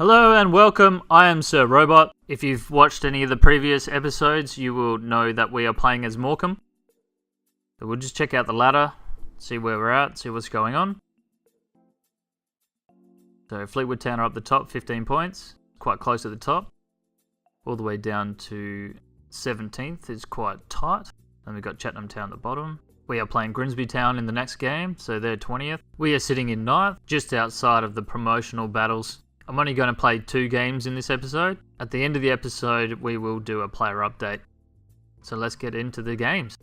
Hello and welcome, I am Sir Robot. If you've watched any of the previous episodes, you will know that we are playing as Morecambe. So we'll just check out the ladder, see where we're at, see what's going on. So Fleetwood Town are up the top, 15 points, quite close at the top. All the way down to 17th is quite tight. Then we've got Chatham Town at the bottom. We are playing Grimsby Town in the next game, so they're 20th. We are sitting in 9th, just outside of the promotional battles. I'm only going to play 2 games in this episode. At the end of the episode, we will do a player update. So let's get into the games.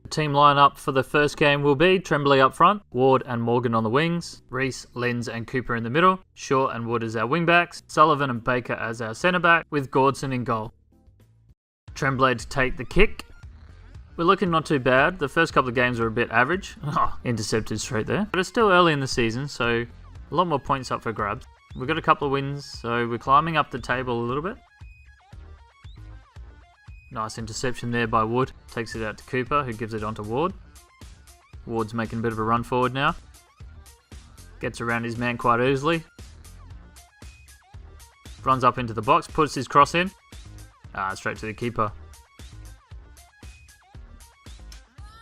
The team lineup for the first game will be Tremblay up front, Ward and Morgan on the wings, Reese, Linz and Cooper in the middle, Shaw and Wood as our wingbacks, Sullivan and Baker as our centre back, with Gordson in goal. Tremblay to take the kick. We're looking not too bad. The first couple of games were a bit average. Intercepted straight there. But it's still early in the season, so a lot more points up for grabs. We've got a couple of wins, so we're climbing up the table a little bit. Nice interception there by Wood. Takes it out to Cooper, who gives it on to Ward. Ward's making a bit of a run forward now. Gets around his man quite easily. Runs up into the box, puts his cross in. Straight to the keeper.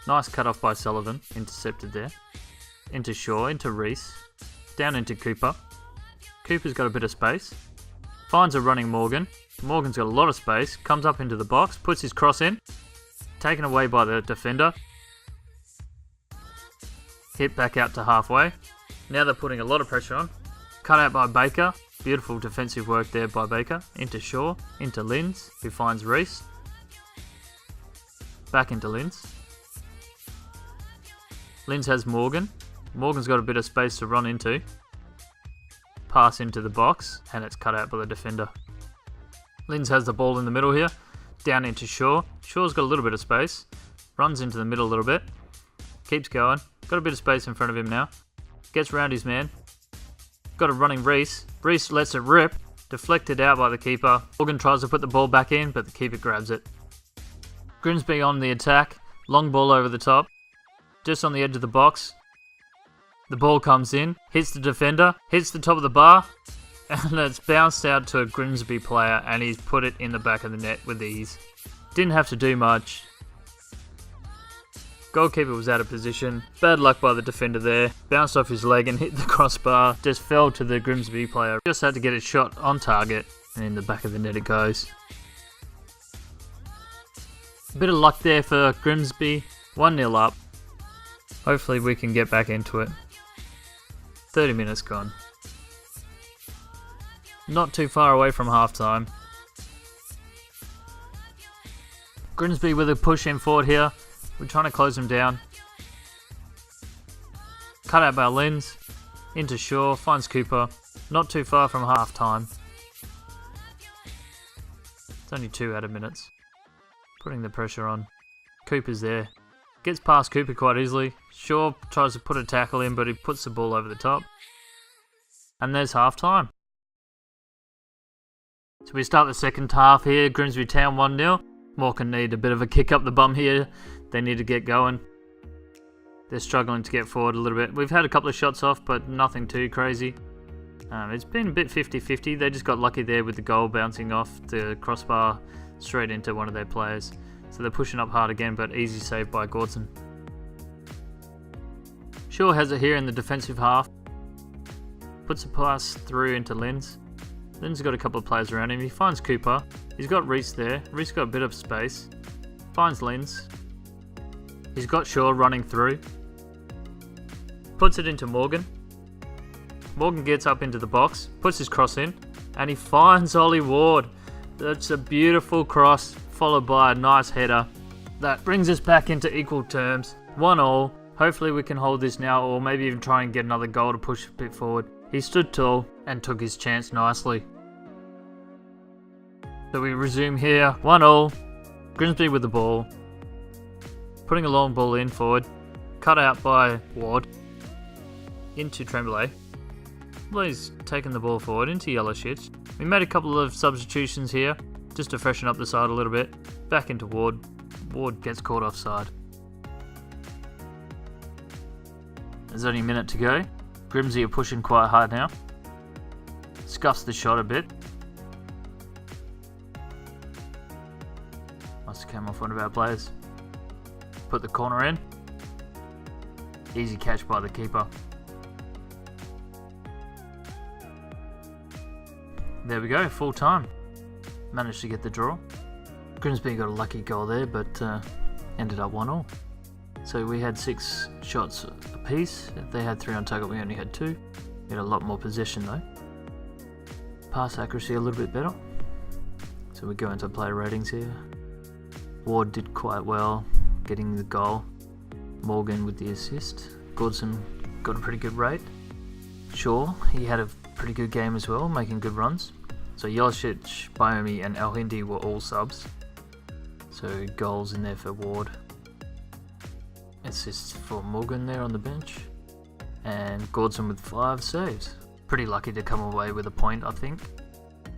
Nice cut off by Sullivan. Intercepted there. Into Shaw, into Reese. Down into Cooper. Cooper's got a bit of space. Finds a running Morgan. Morgan's got a lot of space. Comes up into the box. Puts his cross in. Taken away by the defender. Hit back out to halfway. Now they're putting a lot of pressure on. Cut out by Baker. Beautiful defensive work there by Baker. Into Shaw. Into Linz, who finds Reese. Back into Linz. Linz has Morgan. Morgan's got a bit of space to run into. Pass into the box, and it's cut out by the defender. Linz has the ball in the middle here. Down into Shaw. Shaw's got a little bit of space. Runs into the middle a little bit. Keeps going. Got a bit of space in front of him now. Gets round his man. Got a running Reese. Reese lets it rip. Deflected out by the keeper. Morgan tries to put the ball back in, but the keeper grabs it. Grimsby on the attack. Long ball over the top. Just on the edge of the box. The ball comes in, hits the defender, hits the top of the bar, and it's bounced out to a Grimsby player, and he's put it in the back of the net with ease. Didn't have to do much. Goalkeeper was out of position. Bad luck by the defender there. Bounced off his leg and hit the crossbar. Just fell to the Grimsby player. Just had to get it shot on target, and in the back of the net it goes. A bit of luck there for Grimsby. 1-0 up. Hopefully we can get back into it. 30 minutes gone. Not too far away from halftime. Grimsby with a push in forward here. We're trying to close them down. Cut out by Linz. Into Shaw. Finds Cooper. Not too far from halftime. It's only 2 added minutes. Putting the pressure on. Cooper's there. Gets past Cooper quite easily. Shaw tries to put a tackle in, but he puts the ball over the top. And there's half time. So we start the second half here. Grimsby Town 1-0. Morecambe need a bit of a kick up the bum here. They need to get going. They're struggling to get forward a little bit. We've had a couple of shots off, but nothing too crazy. It's been a bit 50-50. They just got lucky there with the goal bouncing off the crossbar straight into one of their players. So they're pushing up hard again, but easy save by Gordson. Shaw has it here in the defensive half. Puts a pass through into Linz. Linz has got a couple of players around him. He finds Cooper. He's got Reese there. Reese got a bit of space. Finds Linz. He's got Shaw running through. Puts it into Morgan. Morgan gets up into the box. Puts his cross in. And he finds Ollie Ward. That's a beautiful cross, followed by a nice header. That brings us back into equal terms. 1-1. Hopefully we can hold this now, or maybe even try and get another goal to push a bit forward. He stood tall and took his chance nicely. So we resume here. 1-1. Grimsby with the ball. Putting a long ball in forward. Cut out by Ward. Into Tremblay. He's taking the ball forward into yellow shits. We made a couple of substitutions here, just to freshen up the side a little bit. Back into Ward. Ward gets caught offside. There's only a minute to go. Grimsby are pushing quite hard now. Scuffs the shot a bit. Must have came off one of our players. Put the corner in. Easy catch by the keeper. There we go, full time. Managed to get the draw. Grimsby got a lucky goal there, but ended up 1-1. So we had 6 shots apiece. They had 3 on target, we only had 2. We had a lot more possession though. Pass accuracy a little bit better. So we go into player ratings here. Ward did quite well, getting the goal. Morgan with the assist. Gordson got a pretty good rate. Shaw, he had a pretty good game as well, making good runs. So Josic, Bayomi and El Hindi were all subs. So goals in there for Ward. Assists for Morgan there on the bench. And Gordson with 5 saves. Pretty lucky to come away with a point, I think.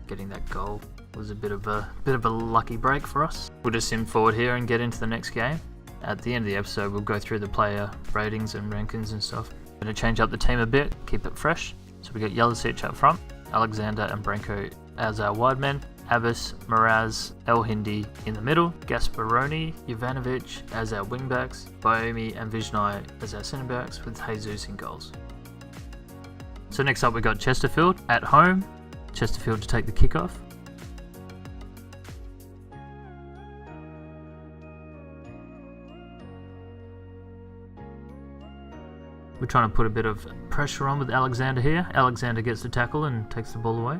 Getting that goal was a bit of a lucky break for us. We'll just sim forward here and get into the next game. At the end of the episode, we'll go through the player ratings and rankings and stuff. Going to change up the team a bit, keep it fresh. So we got Josic up front, Alexander and Branko as our wide men, Abbas, Miraz, El Hindi in the middle, Gasparoni, Jovanovic as our wing backs, Bayomi and Vizhnai as our centre backs, with Jesus in goals. So next up we got Chesterfield at home. Chesterfield to take the kickoff. We're trying to put a bit of pressure on with Alexander here. Alexander gets the tackle and takes the ball away.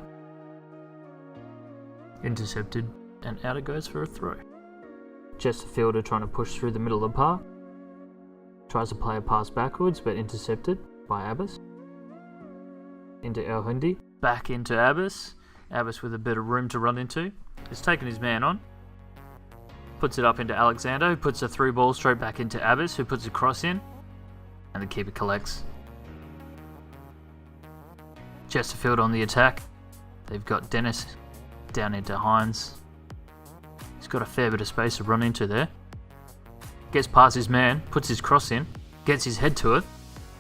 Intercepted and out it goes for a throw. Chesterfield are trying to push through the middle of the park. Tries to play a pass backwards but intercepted by Abbas. Into El Hindi. Back into Abbas. Abbas with a bit of room to run into. He's taken his man on. Puts it up into Alexander, who puts a through ball straight back into Abbas, who puts a cross in. And the keeper collects. Chesterfield on the attack. They've got Dennis down into Hines. He's got a fair bit of space to run into there. Gets past his man, puts his cross in, gets his head to it.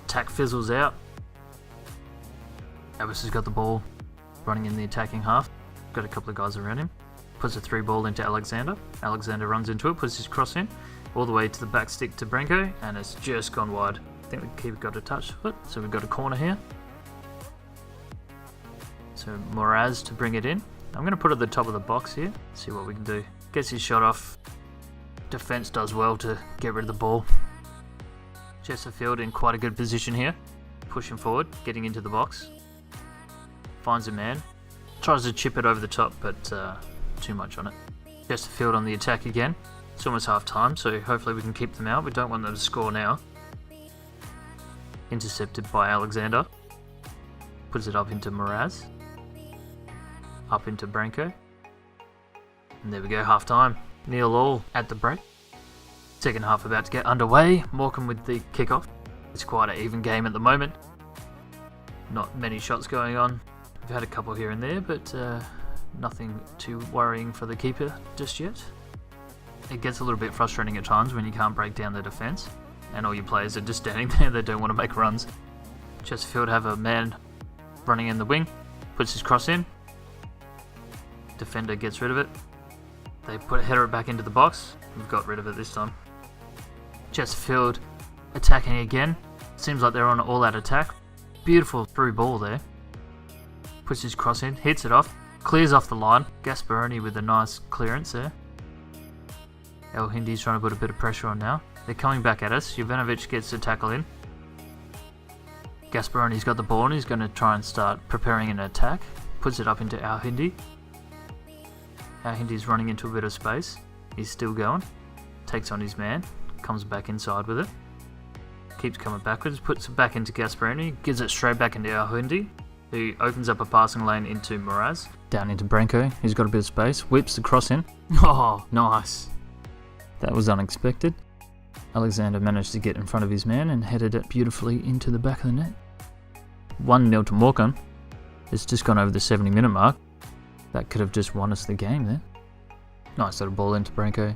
Attack fizzles out. Abbas has got the ball running in the attacking half. Got a couple of guys around him. Puts a through ball into Alexander. Alexander runs into it, puts his cross in, all the way to the back stick to Branko, and it's just gone wide. I think the keeper got a touch of it, so we've got a corner here. So Moraz to bring it in. I'm going to put it at the top of the box here, see what we can do. Gets his shot off. Defense does well to get rid of the ball. Chesterfield in quite a good position here. Pushing forward, getting into the box. Finds a man. Tries to chip it over the top, but too much on it. Chesterfield on the attack again. It's almost half time, so hopefully we can keep them out. We don't want them to score now. Intercepted by Alexander. Puts it up into Miraz. Up into Branko. And there we go, half time. 0-0 at the break. Second half about to get underway. Morecambe with the kickoff. It's quite an even game at the moment. Not many shots going on. We've had a couple here and there, but nothing too worrying for the keeper just yet. It gets a little bit frustrating at times when you can't break down the defence and all your players are just standing there, they don't want to make runs. Chesterfield have a man running in the wing, puts his cross in. Defender gets rid of it. They header it back into the box. We've got rid of it this time. Chesterfield attacking again. Seems like they're on an all-out attack. Beautiful through ball there. Puts his cross in, hits it off, clears off the line. Gasparoni with a nice clearance there. El Hindi's trying to put a bit of pressure on now. They're coming back at us. Jovanovic gets the tackle in. Gasparoni's got the ball and he's going to try and start preparing an attack. Puts it up into El Hindi. El Hindi's running into a bit of space. He's still going. Takes on his man. Comes back inside with it. Keeps coming backwards. Puts it back into Gasparoni. Gives it straight back into El Hindi, who opens up a passing lane into Miraz. Down into Branko. He's got a bit of space. Whips the cross in. Oh, nice. That was unexpected. Alexander managed to get in front of his man and headed it beautifully into the back of the net. 1-0 to Morecambe. It's just gone over the 70-minute mark. That could have just won us the game there. Nice little ball into Branko.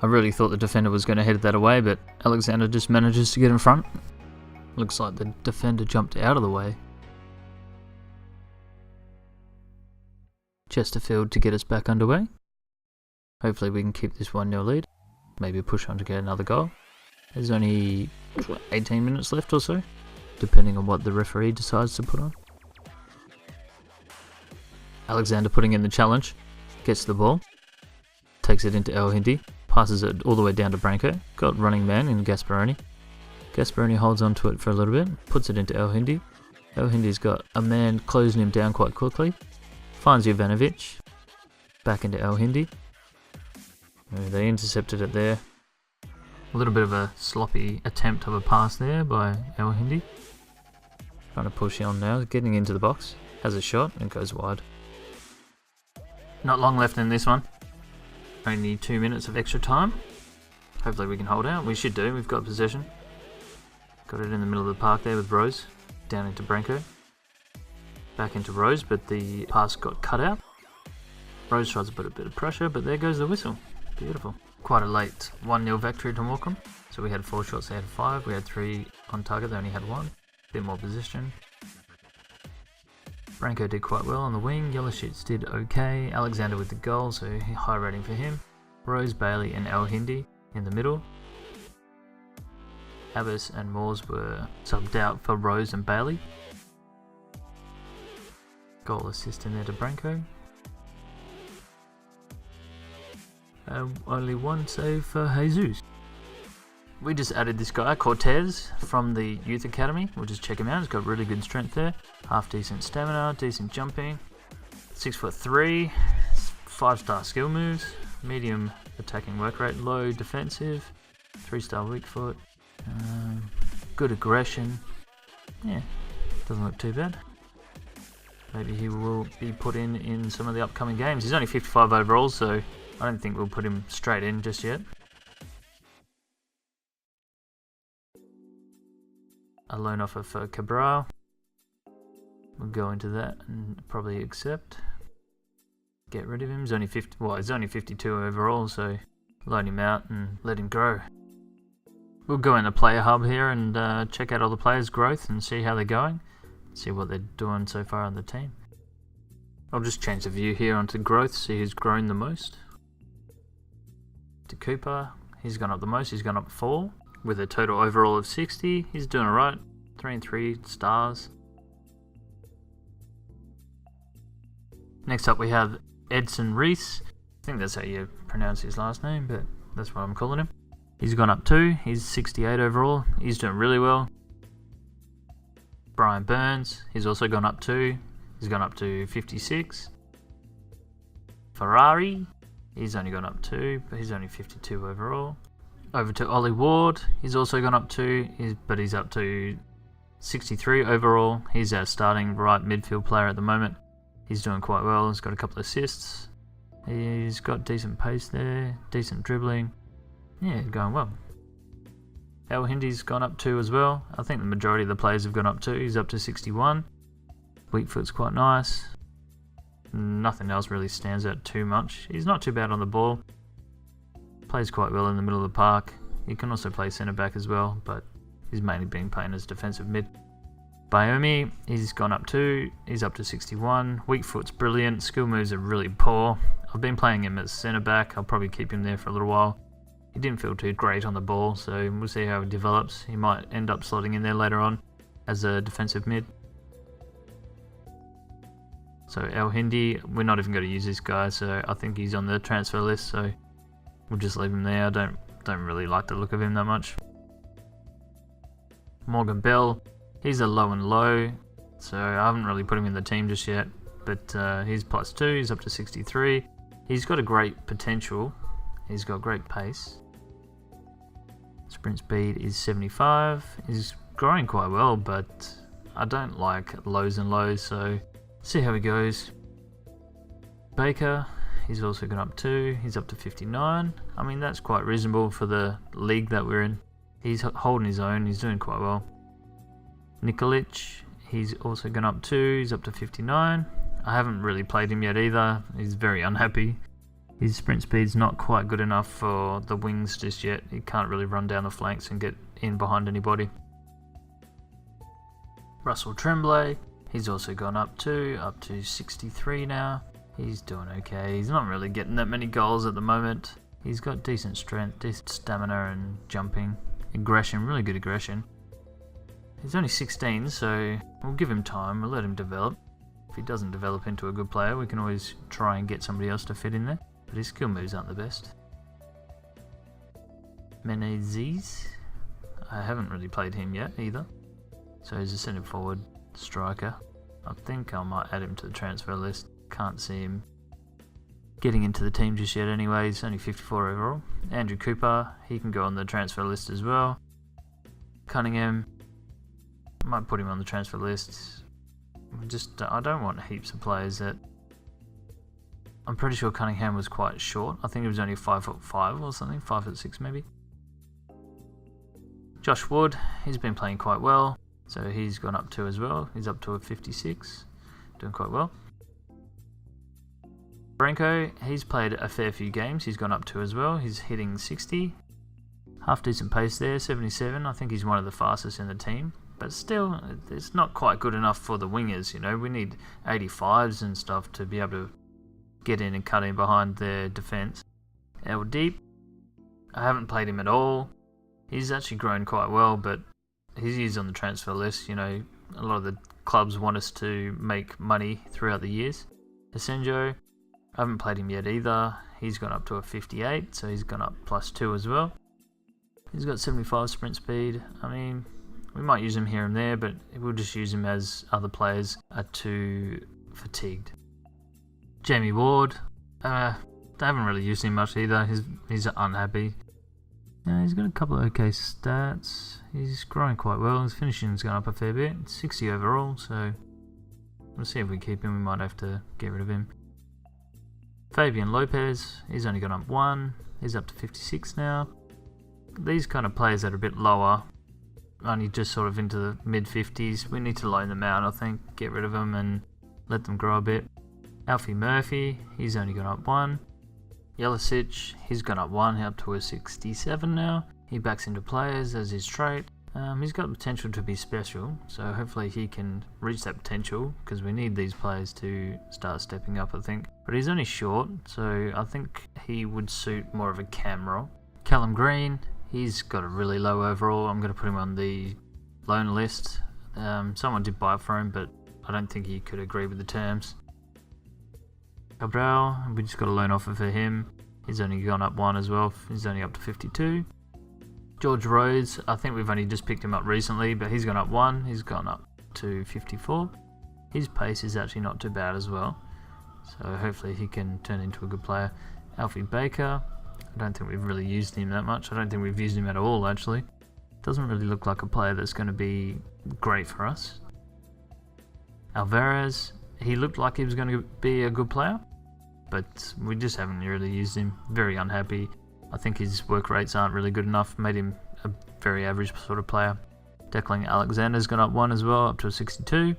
I really thought the defender was going to head that away, but Alexander just manages to get in front. Looks like the defender jumped out of the way. Chesterfield to get us back underway. Hopefully we can keep this 1-0 lead. Maybe push on to get another goal. There's only 18 minutes left or so, depending on what the referee decides to put on. Alexander putting in the challenge, gets the ball, takes it into El Hindi, passes it all the way down to Branco, got running man in Gasparoni. Gasparoni holds on to it for a little bit, puts it into El Hindi. El Hindi's got a man closing him down quite quickly, finds Jovanovic, back into El Hindi. They intercepted it there. A little bit of a sloppy attempt of a pass there by El Hindi. Trying to push on now, getting into the box, has a shot and goes wide. Not long left in this one. Only 2 minutes of extra time. Hopefully we can hold out. We should do. We've got possession. Got it in the middle of the park there with Rose. Down into Branco. Back into Rose, but the pass got cut out. Rose tries to put a bit of pressure, but there goes the whistle. Beautiful. Quite a late 1-0 victory to Morecambe. So we had 4 shots, they had 5. We had 3 on target, they only had 1. Bit more position. Branco did quite well on the wing. Yellow Shoots did okay. Alexander with the goal, so high rating for him. Rose, Bailey and El Hindi in the middle. Abbas and Moores were subbed out for Rose and Bailey. Goal assist in there to Branco. Only 1 save for Jesus. We just added this guy, Cortez, from the Youth Academy. We'll just check him out. He's got really good strength there. Half decent stamina, decent jumping. 6'3", 5-star skill moves, medium attacking work rate, low defensive, 3-star weak foot, good aggression. Yeah, doesn't look too bad. Maybe he will be put in some of the upcoming games. He's only 55 overall, so I don't think we'll put him straight in just yet. A loan offer for Cabral. We'll go into that and probably accept. Get rid of him. He's only 52 overall, so loan him out and let him grow. We'll go in the player hub here and check out all the players' growth and see how they're going. See what they're doing so far on the team. I'll just change the view here onto growth, see who's grown the most. To Cooper, he's gone up the most, he's gone up 4 with a total overall of 60. He's doing alright, 3 and 3 stars. Next up we have Edson Reese. I think that's how you pronounce his last name, but that's what I'm calling him. He's gone up 2, he's 68 overall, he's doing really well. Brian Burns, he's also gone up 2, he's gone up to 56. Ferrari, he's only gone up 2, but he's only 52 overall. Over to Ollie Ward, he's also gone up 2, but he's up to 63 overall. He's our starting right midfield player at the moment. He's doing quite well, he's got a couple of assists. He's got decent pace there, decent dribbling. Yeah, going well. El Hindi's gone up 2 as well. I think the majority of the players have gone up 2. He's up to 61. Weakfoot's quite nice. Nothing else really stands out too much. He's not too bad on the ball. Plays quite well in the middle of the park. He can also play centre back as well, but he's mainly been playing as defensive mid. Bayomi, he's gone up 2. He's up to 61. Weakfoot's brilliant. Skill moves are really poor. I've been playing him as centre back. I'll probably keep him there for a little while. He didn't feel too great on the ball, so we'll see how he develops. He might end up slotting in there later on as a defensive mid. So El Hindi, we're not even going to use this guy, so I think he's on the transfer list, so we'll just leave him there. I don't really like the look of him that much. Morgan Bell, he's a low and low, so I haven't really put him in the team just yet, but he's +2, he's up to 63. He's got a great potential, he's got great pace. Sprint speed is 75. He's growing quite well, but I don't like lows and lows, so see how he goes. Baker, he's also gone up 2. He's up to 59. I mean, that's quite reasonable for the league that we're in. He's holding his own. He's doing quite well. Nikolic, he's also gone up 2. He's up to 59. I haven't really played him yet either. He's very unhappy. His sprint speed's not quite good enough for the wings just yet. He can't really run down the flanks and get in behind anybody. Russell Tremblay, he's also gone up 2, up to 63 now. He's doing okay. He's not really getting that many goals at the moment. He's got decent strength, decent stamina and jumping. Aggression, really good aggression. He's only 16, so we'll give him time. We'll let him develop. If he doesn't develop into a good player, we can always try and get somebody else to fit in there. But his skill moves aren't the best. Menezes. I haven't really played him yet either. So he's a centre forward striker. I think I might add him to the transfer list. Can't see him getting into the team just yet anyway. He's only 54 overall. Andrew Cooper, he can go on the transfer list as well. Cunningham, might put him on the transfer list. I don't want heaps of players that... I'm pretty sure Cunningham was quite short. I think he was only 5'5" or something, 5'6" maybe. Josh Wood, he's been playing quite well, so he's gone up 2 as well. He's up to a 56, doing quite well. Branko, he's played a fair few games. He's gone up 2 as well. He's hitting 60. Half decent pace there, 77. I think he's one of the fastest in the team. But still, it's not quite good enough for the wingers, you know. We need 85s and stuff to be able to get in and cut in behind their defence. El Deep, I haven't played him at all. He's actually grown quite well, but he's on the transfer list. You know, a lot of the clubs want us to make money throughout the years. Asenjo, I haven't played him yet either. He's gone up to a 58, so he's gone up +2 as well. He's got 75 sprint speed. I mean, we might use him here and there, but we'll just use him as other players are too fatigued. Jamie Ward, I haven't really used him much either. He's unhappy. Yeah, he's got a couple of okay stats. He's growing quite well. His finishing's gone up a fair bit. 60 overall, so we'll see if we keep him. We might have to get rid of him. Fabian Lopez, he's only gone up 1. He's up to 56 now. These kind of players that are a bit lower, only just sort of into the mid-50s, we need to loan them out, I think. Get rid of them and let them grow a bit. Alfie Murphy, he's only gone up 1. Jelicic, he's gone up 1, up to a 67 now. He backs into players as his trait. He's got potential to be special, so hopefully he can reach that potential, because we need these players to start stepping up, I think. But he's only short, so I think he would suit more of a cam role. Callum Green, he's got a really low overall. I'm going to put him on the loan list. Someone did buy it for him, but I don't think he could agree with the terms. Cabral, we just got a loan offer for him. He's only gone up 1 as well. He's only up to 52. George Rhodes, I think we've only just picked him up recently, but he's gone up 1. He's gone up to 54. His pace is actually not too bad as well, so hopefully he can turn into a good player. Alfie Baker, I don't think we've really used him that much. I don't think we've used him at all, actually. Doesn't really look like a player that's going to be great for us. Alvarez, he looked like he was going to be a good player, but we just haven't really used him. Very unhappy. I think his work rates aren't really good enough. Made him a very average sort of player. Declan Alexander's gone up 1 as well, up to a 62.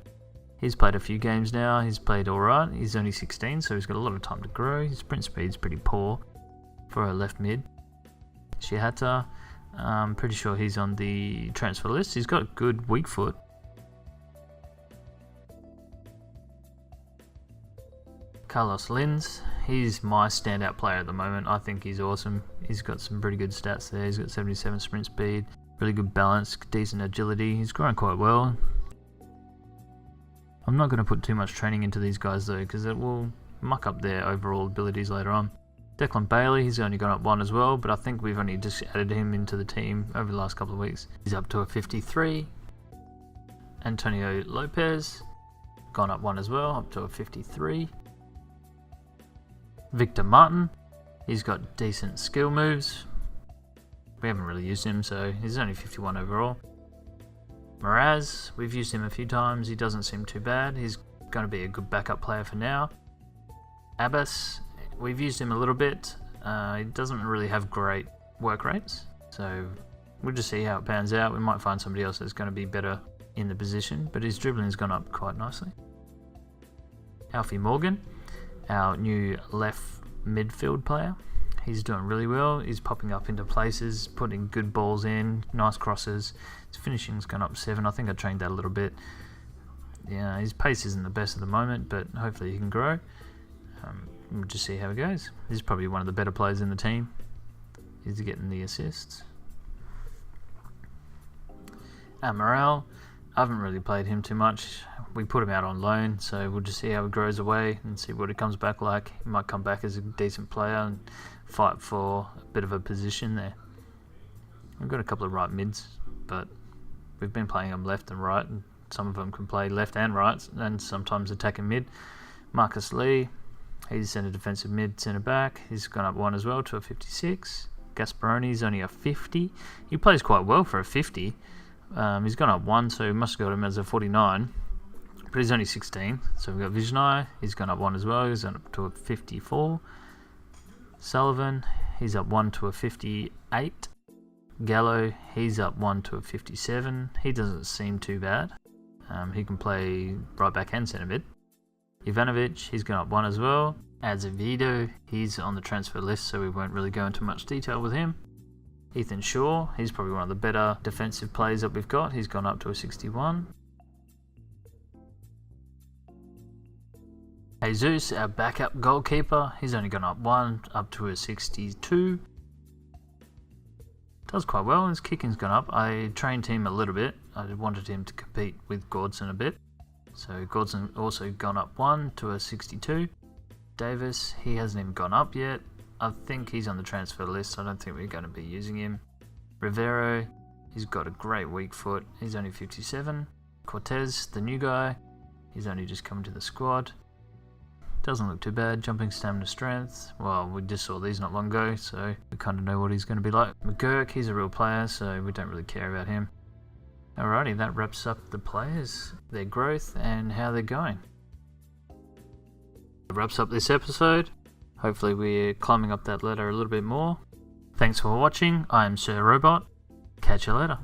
He's played a few games now. He's played alright. He's only 16, so he's got a lot of time to grow. His sprint speed's pretty poor for a left mid. Shihata, I'm pretty sure he's on the transfer list. He's got a good weak foot. Carlos Lins, he's my standout player at the moment. I think he's awesome. He's got some pretty good stats there. He's got 77 sprint speed, really good balance, decent agility. He's growing quite well. I'm not going to put too much training into these guys though, because it will muck up their overall abilities later on. Declan Bailey, he's only gone up 1 as well, but I think we've only just added him into the team over the last couple of weeks. He's up to a 53. Antonio Lopez, gone up 1 as well, up to a 53. Victor Martin, he's got decent skill moves. We haven't really used him, so he's only 51 overall. Mraz, we've used him a few times. He doesn't seem too bad. He's going to be a good backup player for now. Abbas, we've used him a little bit. He doesn't really have great work rates, so we'll just see how it pans out. We might find somebody else that's going to be better in the position, but his dribbling's gone up quite nicely. Alfie Morgan, our new left midfield player. He's doing really well. He's popping up into places, putting good balls in, nice crosses. His finishing's gone up 7. I think I trained that a little bit. Yeah, his pace isn't the best at the moment, but hopefully he can grow. We'll just see how it goes. He's probably one of the better players in the team. He's getting the assists. Morale, I haven't really played him too much. We put him out on loan, so we'll just see how he grows away and see what he comes back like. He might come back as a decent player and fight for a bit of a position there. We've got a couple of right mids, but we've been playing them left and right, and some of them can play left and right, and sometimes attacking mid. Marcus Lee, he's centre defensive mid, centre back. He's gone up 1 as well to a 56. Gasparoni's only a 50. He plays quite well for a 50. He's gone up 1, so we must have got him as a 49. But he's only 16. So we've got Visionai. He's gone up 1 as well. He's gone up to a 54. Sullivan, he's up 1 to a 58. Gallo, he's up 1 to a 57. He doesn't seem too bad. He can play right back and centre mid. Ivanovic, he's gone up 1 as well. Azevedo, he's on the transfer list, so we won't really go into much detail with him. Ethan Shaw, he's probably one of the better defensive players that we've got. He's gone up to a 61. Jesus, our backup goalkeeper, he's only gone up 1, up to a 62. Does quite well. His kicking's gone up. I trained him a little bit. I wanted him to compete with Gordson a bit. So Gordson also gone up 1 to a 62. Davis, he hasn't even gone up yet. I think he's on the transfer list. I don't think we're going to be using him. Rivero, he's got a great weak foot. He's only 57. Cortez, the new guy, he's only just come to the squad. Doesn't look too bad. Jumping, stamina, strength. Well, we just saw these not long ago, so we kind of know what he's going to be like. McGurk, he's a real player, so we don't really care about him. Alrighty, that wraps up the players, their growth, and how they're going. That wraps up this episode. Hopefully we're climbing up that ladder a little bit more. Thanks for watching. I'm Sir Robot. Catch you later.